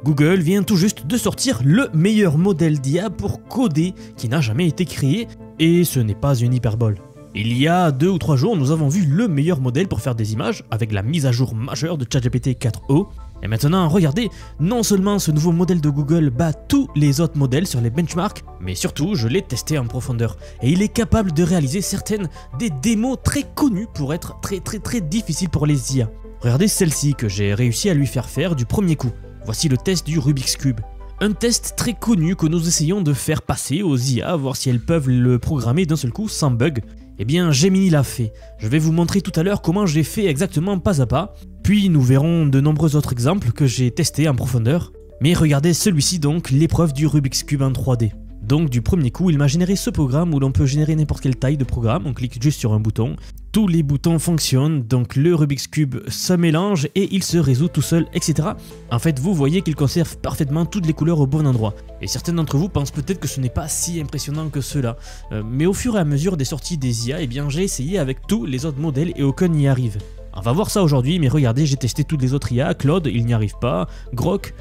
Google vient tout juste de sortir le meilleur modèle d'IA pour coder qui n'a jamais été créé, et ce n'est pas une hyperbole. Il y a 2 ou 3 jours, nous avons vu le meilleur modèle pour faire des images avec la mise à jour majeure de ChatGPT 4o. Et maintenant, regardez, non seulement ce nouveau modèle de Google bat tous les autres modèles sur les benchmarks, mais surtout, je l'ai testé en profondeur. Et il est capable de réaliser certaines des démos très connues pour être très difficiles pour les IA. Regardez celle-ci que j'ai réussi à lui faire du premier coup. Voici le test du Rubik's Cube. Un test très connu que nous essayons de faire passer aux IA, voir si elles peuvent le programmer d'un seul coup sans bug. Eh bien, Gemini l'a fait. Je vais vous montrer tout à l'heure comment j'ai fait exactement pas à pas. Puis nous verrons de nombreux autres exemples que j'ai testés en profondeur. Mais regardez celui-ci donc, l'épreuve du Rubik's Cube en 3D. Donc du premier coup, il m'a généré ce programme où l'on peut générer n'importe quelle taille de programme. On clique juste sur un bouton. Tous les boutons fonctionnent, donc le Rubik's Cube se mélange et il se résout tout seul, etc. En fait, vous voyez qu'il conserve parfaitement toutes les couleurs au bon endroit. Et certains d'entre vous pensent peut-être que ce n'est pas si impressionnant que cela. Mais au fur et à mesure des sorties des IA, eh bien j'ai essayé avec tous les autres modèles et aucun n'y arrive. On va voir ça aujourd'hui, mais regardez, j'ai testé toutes les autres IA. Claude, il n'y arrive pas. Grok,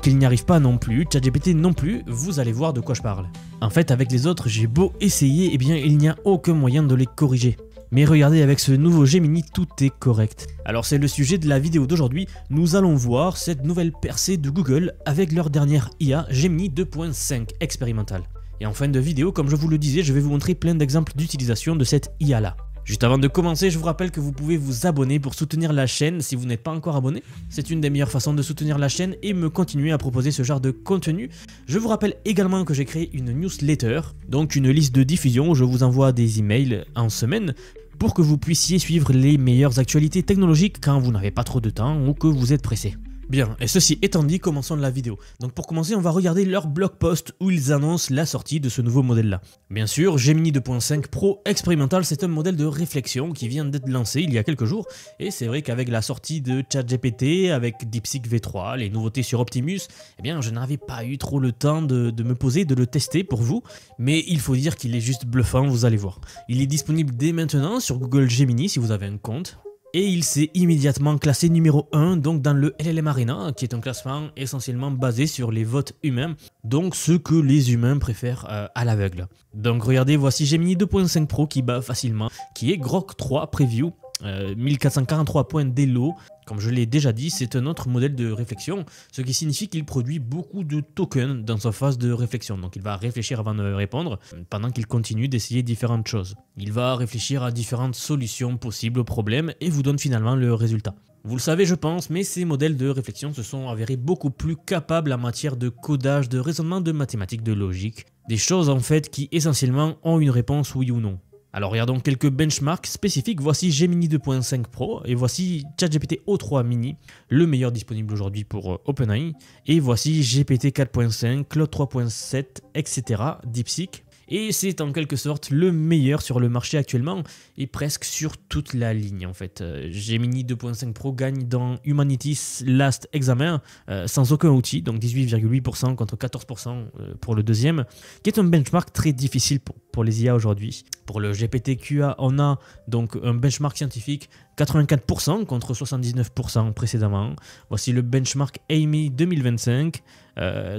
il n'y arrive pas non plus. ChatGPT non plus. Vous allez voir de quoi je parle. En fait, avec les autres, j'ai beau essayer, eh bien il n'y a aucun moyen de les corriger. Mais regardez, avec ce nouveau Gemini, tout est correct. Alors c'est le sujet de la vidéo d'aujourd'hui, nous allons voir cette nouvelle percée de Google avec leur dernière IA, Gemini 2.5 expérimentale. Et en fin de vidéo, comme je vous le disais, je vais vous montrer plein d'exemples d'utilisation de cette IA là. Juste avant de commencer, je vous rappelle que vous pouvez vous abonner pour soutenir la chaîne si vous n'êtes pas encore abonné. C'est une des meilleures façons de soutenir la chaîne et me continuer à proposer ce genre de contenu. Je vous rappelle également que j'ai créé une newsletter, donc une liste de diffusion où je vous envoie des emails en semaine pour que vous puissiez suivre les meilleures actualités technologiques quand vous n'avez pas trop de temps ou que vous êtes pressé. Bien, et ceci étant dit, commençons la vidéo. Donc pour commencer, on va regarder leur blog post où ils annoncent la sortie de ce nouveau modèle-là. Bien sûr, Gemini 2.5 Pro expérimental, c'est un modèle de réflexion qui vient d'être lancé il y a quelques jours. Et c'est vrai qu'avec la sortie de ChatGPT, avec DeepSeek V3, les nouveautés sur Optimus, eh bien je n'avais pas eu trop le temps de me poser, de le tester pour vous. Mais il faut dire qu'il est juste bluffant, vous allez voir. Il est disponible dès maintenant sur Google Gemini si vous avez un compte. Et il s'est immédiatement classé numéro 1 donc dans le LLM Arena, qui est un classement essentiellement basé sur les votes humains, donc ceux que les humains préfèrent à l'aveugle. Donc regardez, voici Gemini 2.5 Pro qui bat facilement, qui est Grok 3 Preview, 1443 points d'Elo. Comme je l'ai déjà dit, c'est un autre modèle de réflexion, ce qui signifie qu'il produit beaucoup de tokens dans sa phase de réflexion. Donc il va réfléchir avant de répondre, pendant qu'il continue d'essayer différentes choses. Il va réfléchir à différentes solutions possibles au problème et vous donne finalement le résultat. Vous le savez je pense, mais ces modèles de réflexion se sont avérés beaucoup plus capables en matière de codage, de raisonnement, de mathématiques, de logique. Des choses en fait qui essentiellement ont une réponse oui ou non. Alors regardons quelques benchmarks spécifiques, voici Gemini 2.5 Pro et voici ChatGPT O3 Mini, le meilleur disponible aujourd'hui pour OpenAI, et voici GPT 4.5, Claude 3.7, etc. DeepSeek. Et c'est en quelque sorte le meilleur sur le marché actuellement et presque sur toute la ligne en fait. Gemini 2.5 Pro gagne dans Humanity's Last Exam sans aucun outil, donc 18,8% contre 14% pour le deuxième, qui est un benchmark très difficile pour les IA aujourd'hui. Pour le GPT-QA, on a donc un benchmark scientifique 84% contre 79% précédemment. Voici le benchmark Amy 2025,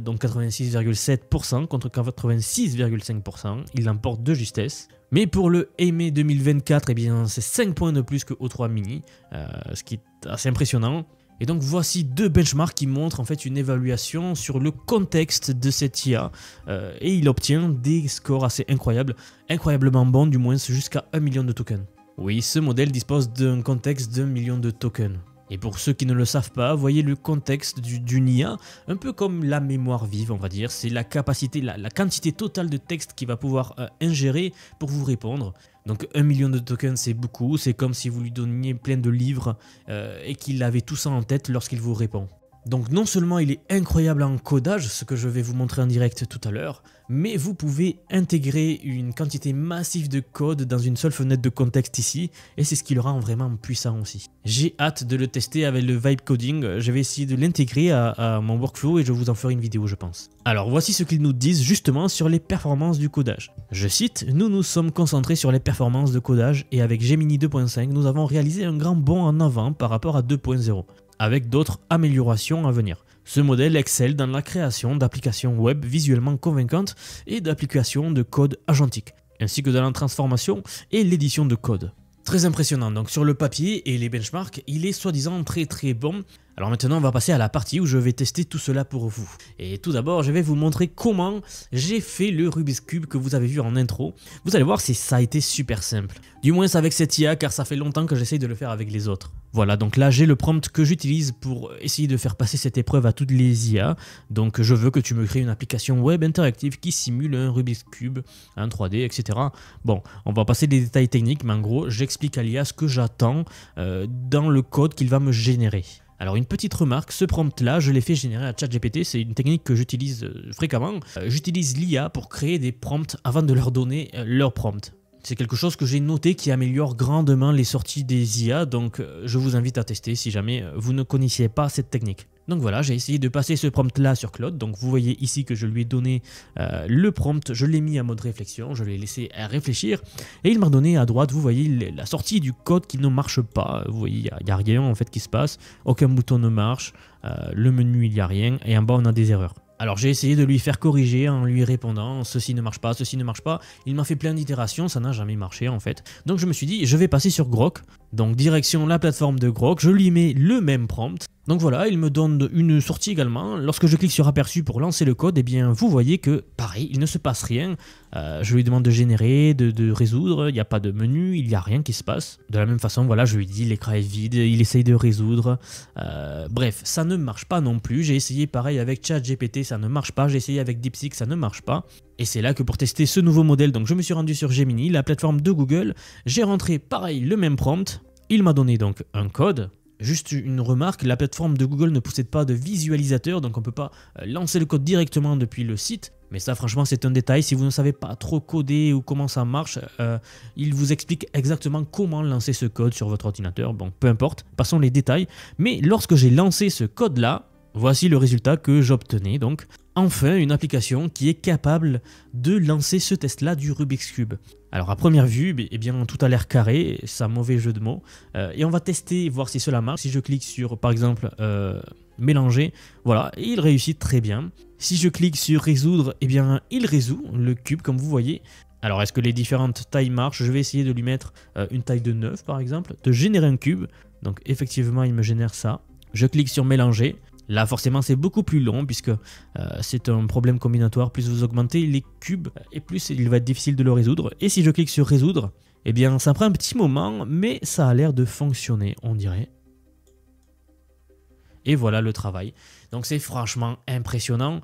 donc 86,7% contre 86,5%. Il l'emporte de justesse. Mais pour le Amy 2024, eh bien, c'est 5 points de plus que O3 Mini, ce qui est assez impressionnant. Et donc voici deux benchmarks qui montrent en fait une évaluation sur le contexte de cette IA et il obtient des scores assez incroyables, incroyablement bons du moins jusqu'à 1 million de tokens. Oui, ce modèle dispose d'un contexte d'1 million de tokens. Et pour ceux qui ne le savent pas, voyez le contexte d'une IA, un peu comme la mémoire vive on va dire, c'est la capacité, la quantité totale de texte qu'il va pouvoir ingérer pour vous répondre. Donc 1 million de tokens c'est beaucoup, c'est comme si vous lui donniez plein de livres et qu'il avait tout ça en tête lorsqu'il vous répond. Donc non seulement il est incroyable en codage, ce que je vais vous montrer en direct tout à l'heure, mais vous pouvez intégrer une quantité massive de code dans une seule fenêtre de contexte ici, et c'est ce qui le rend vraiment puissant aussi. J'ai hâte de le tester avec le vibe coding, je vais essayer de l'intégrer à mon workflow et je vous en ferai une vidéo je pense. Alors voici ce qu'ils nous disent justement sur les performances du codage. Je cite, nous nous sommes concentrés sur les performances de codage et avec Gemini 2.5 nous avons réalisé un grand bond en avant par rapport à 2.0. Avec d'autres améliorations à venir. Ce modèle excelle dans la création d'applications web visuellement convaincantes et d'applications de code agentique, ainsi que dans la transformation et l'édition de code. Très impressionnant, donc sur le papier et les benchmarks, il est soi-disant très bon. Alors maintenant on va passer à la partie où je vais tester tout cela pour vous. Et tout d'abord je vais vous montrer comment j'ai fait le Rubik's Cube que vous avez vu en intro. Vous allez voir si ça a été super simple. Du moins avec cette IA car ça fait longtemps que j'essaye de le faire avec les autres. Voilà, donc là j'ai le prompt que j'utilise pour essayer de faire passer cette épreuve à toutes les IA. Donc je veux que tu me crées une application web interactive qui simule un Rubik's Cube, un 3D, etc. Bon, on va passer des détails techniques, mais en gros j'explique à l'IA ce que j'attends dans le code qu'il va me générer. Alors une petite remarque, ce prompt là je l'ai fait générer à ChatGPT, c'est une technique que j'utilise fréquemment. J'utilise l'IA pour créer des prompts avant de leur donner leur prompt. C'est quelque chose que j'ai noté qui améliore grandement les sorties des IA, donc je vous invite à tester si jamais vous ne connaissiez pas cette technique. Donc voilà, j'ai essayé de passer ce prompt là sur Claude, donc vous voyez ici que je lui ai donné le prompt, je l'ai mis en mode réflexion, je l'ai laissé réfléchir, et il m'a donné à droite, vous voyez la sortie du code qui ne marche pas, vous voyez, il n'y a rien en fait qui se passe, aucun bouton ne marche, le menu il n'y a rien, et en bas on a des erreurs. Alors j'ai essayé de lui faire corriger en lui répondant « ceci ne marche pas, ceci ne marche pas ». Il m'a fait plein d'itérations, ça n'a jamais marché en fait. Donc je me suis dit je vais passer sur Grok. Donc direction la plateforme de Grok, je lui mets le même prompt. Donc voilà, il me donne une sortie également. Lorsque je clique sur aperçu pour lancer le code, eh bien vous voyez que pareil, il ne se passe rien. Je lui demande de générer, de résoudre, il n'y a pas de menu, il n'y a rien qui se passe. De la même façon, voilà, je lui dis l'écran est vide, il essaye de résoudre. Bref, ça ne marche pas non plus. J'ai essayé pareil avec ChatGPT, ça ne marche pas. J'ai essayé avec DeepSeek, ça ne marche pas. Et c'est là que pour tester ce nouveau modèle, donc je me suis rendu sur Gemini, la plateforme de Google. J'ai rentré pareil le même prompt. Il m'a donné donc un code. Juste une remarque, la plateforme de Google ne possède pas de visualisateur, donc on ne peut pas lancer le code directement depuis le site. Mais ça franchement c'est un détail, si vous ne savez pas trop coder ou comment ça marche, il vous explique exactement comment lancer ce code sur votre ordinateur. Bon, peu importe, passons les détails. Mais lorsque j'ai lancé ce code là, voici le résultat que j'obtenais. Donc enfin une application qui est capable de lancer ce test là du Rubik's Cube. Alors à première vue, eh bien, tout a l'air carré, c'est un mauvais jeu de mots. Et on va tester, voir si cela marche. Si je clique sur, par exemple, mélanger, voilà, et il réussit très bien. Si je clique sur résoudre, eh bien, il résout le cube, comme vous voyez. Alors est-ce que les différentes tailles marchent? Je vais essayer de lui mettre une taille de 9, par exemple, de générer un cube. Donc effectivement, il me génère ça. Je clique sur mélanger. Là, forcément, c'est beaucoup plus long puisque c'est un problème combinatoire. Plus vous augmentez les cubes et plus il va être difficile de le résoudre. Et si je clique sur résoudre, eh bien, ça prend un petit moment, mais ça a l'air de fonctionner, on dirait. Et voilà le travail. Donc c'est franchement impressionnant.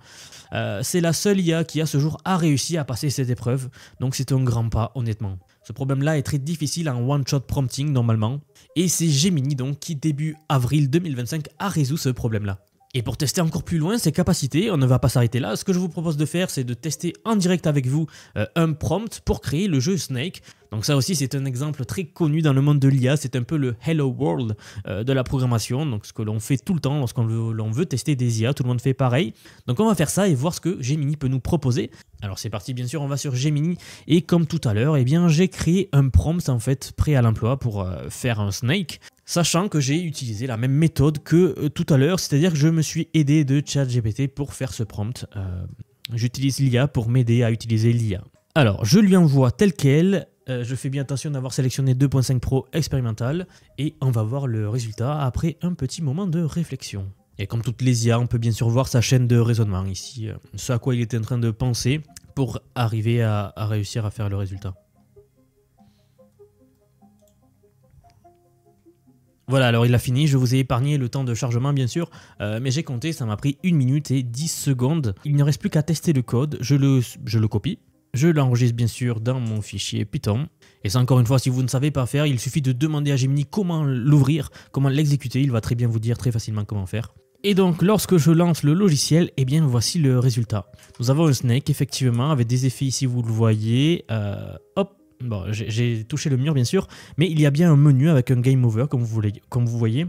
C'est la seule IA qui à ce jour a réussi à passer cette épreuve. Donc c'est un grand pas, honnêtement. Ce problème-là est très difficile en one-shot prompting normalement. Et c'est Gemini donc qui début avril 2025 a résolu ce problème-là. Et pour tester encore plus loin ses capacités, on ne va pas s'arrêter là. Ce que je vous propose de faire, c'est de tester en direct avec vous un prompt pour créer le jeu Snake. Donc ça aussi, c'est un exemple très connu dans le monde de l'IA. C'est un peu le Hello World de la programmation. Donc ce que l'on fait tout le temps lorsqu'on veut tester des IA, tout le monde fait pareil. Donc on va faire ça et voir ce que Gemini peut nous proposer. Alors c'est parti, bien sûr, on va sur Gemini. Et comme tout à l'heure, eh bien j'ai créé un prompt en fait prêt à l'emploi pour faire un Snake. Sachant que j'ai utilisé la même méthode que tout à l'heure, c'est-à-dire que je me suis aidé de ChatGPT pour faire ce prompt. J'utilise l'IA pour m'aider à utiliser l'IA. Alors, je lui envoie tel quel. Je fais bien attention d'avoir sélectionné 2.5 Pro expérimental. Et on va voir le résultat après un petit moment de réflexion. Et comme toutes les IA, on peut bien sûr voir sa chaîne de raisonnement ici. Ce à quoi il était en train de penser pour arriver à réussir à faire le résultat. Voilà, alors il a fini, je vous ai épargné le temps de chargement bien sûr, mais j'ai compté, ça m'a pris 1 minute et 10 secondes. Il ne reste plus qu'à tester le code, je le copie, je l'enregistre bien sûr dans mon fichier Python. Et ça encore une fois, si vous ne savez pas faire, il suffit de demander à Gemini comment l'ouvrir, comment l'exécuter, il va très bien vous dire très facilement comment faire. Et donc lorsque je lance le logiciel, eh bien voici le résultat. Nous avons un Snake effectivement avec des effets ici, vous le voyez, hop. Bon, j'ai touché le mur bien sûr, mais il y a bien un menu avec un Game Over comme vous voyez.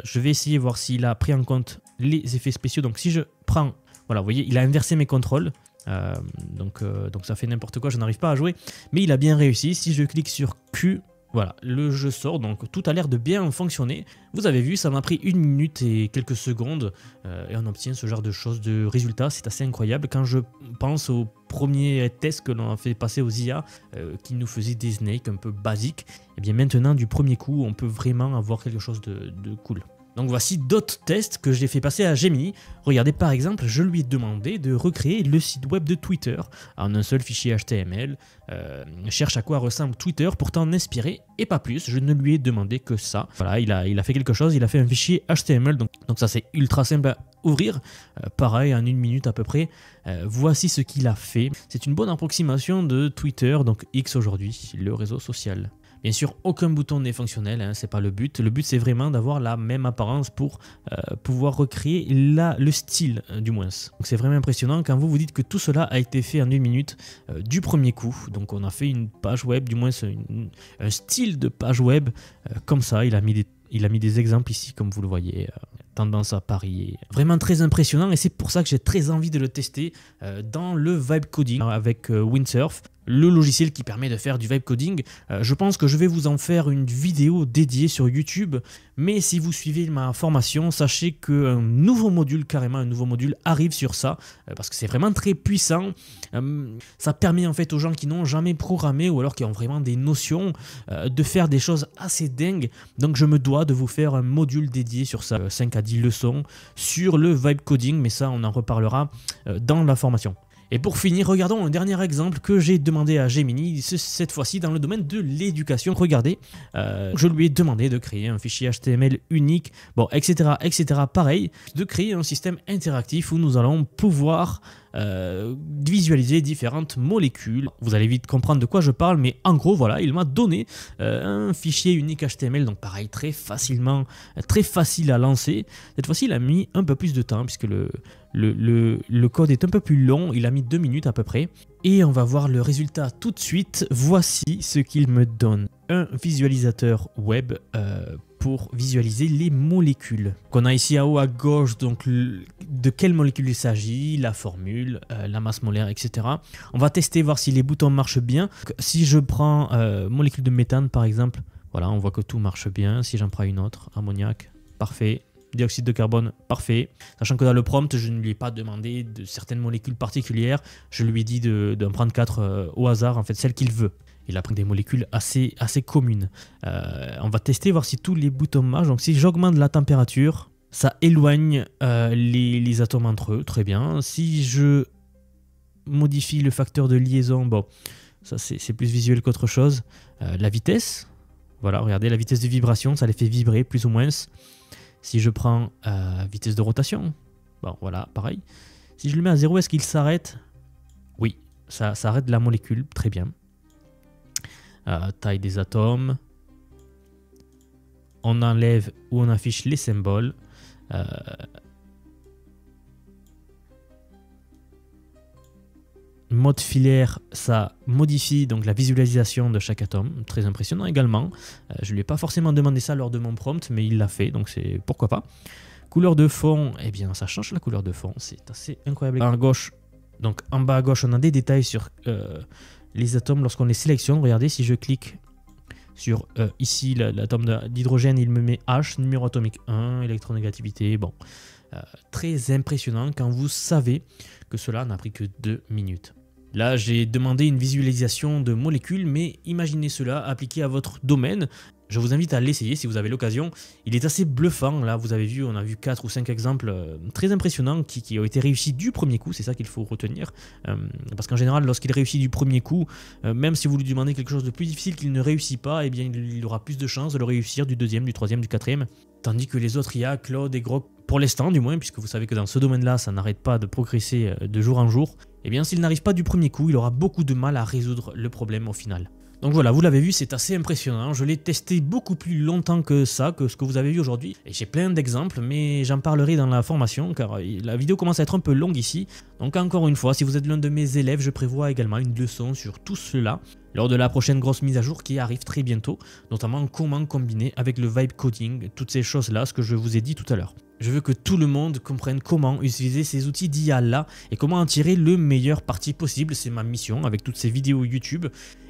Je vais essayer de voir s'il a pris en compte les effets spéciaux. Donc si je prends, voilà, vous voyez, il a inversé mes contrôles. Donc ça fait n'importe quoi, je n'arrive pas à jouer. Mais il a bien réussi. Si je clique sur Q, Voilà, le jeu sort, donc tout a l'air de bien fonctionner. Vous avez vu, ça m'a pris 1 minute et quelques secondes et on obtient ce genre de choses, de résultats. C'est assez incroyable quand je pense aux premiers tests que l'on a fait passer aux IA qui nous faisaient des snakes un peu basiques. Et bien maintenant, du premier coup, on peut vraiment avoir quelque chose de cool. Donc voici d'autres tests que j'ai fait passer à Gemini. Regardez par exemple, je lui ai demandé de recréer le site web de Twitter en un seul fichier HTML. Cherche à quoi ressemble Twitter pour t'en inspirer et pas plus. Je ne lui ai demandé que ça. Voilà, il a fait quelque chose, il a fait un fichier HTML. Donc ça c'est ultra simple à ouvrir. Pareil, en 1 minute à peu près. Voici ce qu'il a fait. C'est une bonne approximation de Twitter, donc X aujourd'hui, le réseau social. Bien sûr, aucun bouton n'est fonctionnel, hein, c'est pas le but. Le but, c'est vraiment d'avoir la même apparence pour pouvoir recréer le style, du moins. Donc c'est vraiment impressionnant quand vous vous dites que tout cela a été fait en 1 minute du premier coup. Donc on a fait une page web, du moins un style de page web comme ça. Il a mis des exemples ici, comme vous le voyez. Tendance à parier. Vraiment très impressionnant et c'est pour ça que j'ai très envie de le tester dans le vibe coding avec Windsurf, le logiciel qui permet de faire du vibe coding. Je pense que je vais vous en faire une vidéo dédiée sur YouTube, mais si vous suivez ma formation, sachez qu'un nouveau module, carrément un nouveau module arrive sur ça, parce que c'est vraiment très puissant. Ça permet en fait aux gens qui n'ont jamais programmé ou alors qui ont vraiment des notions de faire des choses assez dingues. Donc je me dois de vous faire un module dédié sur ça, 5 à 10 leçons sur le vibe coding, mais ça on en reparlera dans la formation. Et pour finir, regardons un dernier exemple que j'ai demandé à Gemini, cette fois-ci dans le domaine de l'éducation. Regardez, je lui ai demandé de créer un fichier HTML unique, bon, etc., etc. Pareil, de créer un système interactif où nous allons pouvoir visualiser différentes molécules. Vous allez vite comprendre de quoi je parle, mais en gros, voilà, il m'a donné un fichier unique HTML, donc pareil, très facile à lancer. Cette fois-ci, il a mis un peu plus de temps, puisque le code est un peu plus long, il a mis 2 minutes à peu près. Et on va voir le résultat tout de suite. Voici ce qu'il me donne. Un visualisateur web pour visualiser les molécules. Qu'on a ici en haut à gauche, donc de quelle molécule il s'agit, la formule, la masse molaire, etc. On va tester, voir si les boutons marchent bien. Si je prends molécule de méthane par exemple, voilà, on voit que tout marche bien. Si j'en prends une autre, ammoniac, parfait. Dioxyde de carbone, parfait. Sachant que dans le prompt, je ne lui ai pas demandé de certaines molécules particulières. Je lui ai dit d'en prendre 4 au hasard, en fait, celles qu'il veut. Il a pris des molécules assez communes. On va tester, voir si tous les boutons marchent. Donc si j'augmente la température, ça éloigne les atomes entre eux, très bien. Si je modifie le facteur de liaison, bon, ça c'est plus visuel qu'autre chose. La vitesse, voilà, regardez, la vitesse de vibration, ça les fait vibrer plus ou moins. Si je prends vitesse de rotation, bon voilà, pareil. Si je le mets à 0, est-ce qu'il s'arrête? Oui, ça arrête la molécule, très bien. Taille des atomes. On enlève ou on affiche les symboles. Mode filaire, ça modifie donc la visualisation de chaque atome, très impressionnant également. Je ne lui ai pas forcément demandé ça lors de mon prompt, mais il l'a fait, donc c'est pourquoi pas. Couleur de fond, eh bien ça change la couleur de fond, c'est assez incroyable. À gauche, donc en bas à gauche, on a des détails sur les atomes lorsqu'on les sélectionne. Regardez, si je clique sur ici l'atome d'hydrogène, il me met H, numéro atomique 1, électronégativité, bon. Très impressionnant quand vous savez que cela n'a pris que 2 minutes. Là, j'ai demandé une visualisation de molécules, mais imaginez cela appliqué à votre domaine. Je vous invite à l'essayer si vous avez l'occasion. Il est assez bluffant. Là, vous avez vu, on a vu 4 ou 5 exemples très impressionnants qui ont été réussis du premier coup. C'est ça qu'il faut retenir. Parce qu'en général, lorsqu'il réussit du premier coup, même si vous lui demandez quelque chose de plus difficile qu'il ne réussit pas, eh bien, il aura plus de chances de le réussir du deuxième, du troisième, du quatrième. Tandis que les autres IA, Claude et Grok, pour l'instant du moins, puisque vous savez que dans ce domaine-là, ça n'arrête pas de progresser de jour en jour, eh bien s'il n'arrive pas du premier coup, il aura beaucoup de mal à résoudre le problème au final. Donc voilà, vous l'avez vu, c'est assez impressionnant. Je l'ai testé beaucoup plus longtemps que ça, que ce que vous avez vu aujourd'hui. Et j'ai plein d'exemples, mais j'en parlerai dans la formation, car la vidéo commence à être un peu longue ici. Donc encore une fois, si vous êtes l'un de mes élèves, je prévois également une leçon sur tout cela lors de la prochaine grosse mise à jour qui arrive très bientôt, notamment comment combiner avec le vibe coding, toutes ces choses-là, ce que je vous ai dit tout à l'heure. Je veux que tout le monde comprenne comment utiliser ces outils d'IA là et comment en tirer le meilleur parti possible. C'est ma mission avec toutes ces vidéos YouTube.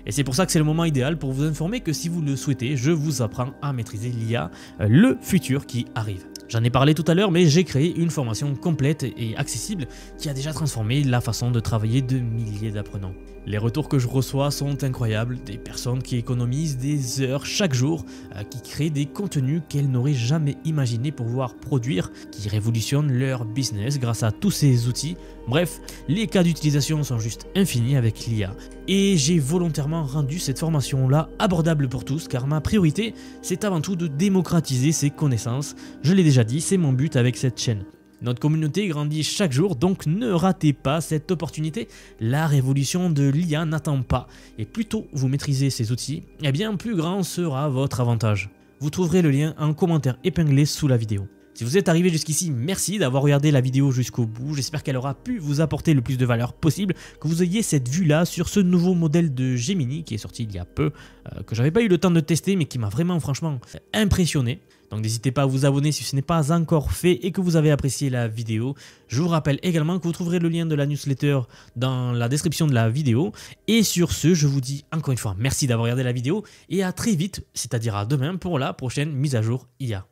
Et c'est pour ça que c'est le moment idéal pour vous informer que si vous le souhaitez, je vous apprends à maîtriser l'IA, le futur qui arrive. J'en ai parlé tout à l'heure, mais j'ai créé une formation complète et accessible qui a déjà transformé la façon de travailler de milliers d'apprenants. Les retours que je reçois sont incroyables, des personnes qui économisent des heures chaque jour, qui créent des contenus qu'elles n'auraient jamais imaginé pouvoir produire, qui révolutionnent leur business grâce à tous ces outils. Bref, les cas d'utilisation sont juste infinis avec l'IA. Et j'ai volontairement rendu cette formation-là abordable pour tous, car ma priorité, c'est avant tout de démocratiser ces connaissances. Je l'ai déjà dit, c'est mon but avec cette chaîne. Notre communauté grandit chaque jour, donc ne ratez pas cette opportunité. La révolution de l'IA n'attend pas. Et plus tôt vous maîtrisez ces outils, eh bien plus grand sera votre avantage. Vous trouverez le lien en commentaire épinglé sous la vidéo. Si vous êtes arrivé jusqu'ici, merci d'avoir regardé la vidéo jusqu'au bout. J'espère qu'elle aura pu vous apporter le plus de valeur possible, que vous ayez cette vue-là sur ce nouveau modèle de Gemini qui est sorti il y a peu, que j'avais pas eu le temps de tester, mais qui m'a vraiment franchement impressionné. Donc n'hésitez pas à vous abonner si ce n'est pas encore fait et que vous avez apprécié la vidéo. Je vous rappelle également que vous trouverez le lien de la newsletter dans la description de la vidéo. Et sur ce, je vous dis encore une fois merci d'avoir regardé la vidéo et à très vite, c'est-à-dire à demain pour la prochaine mise à jour IA.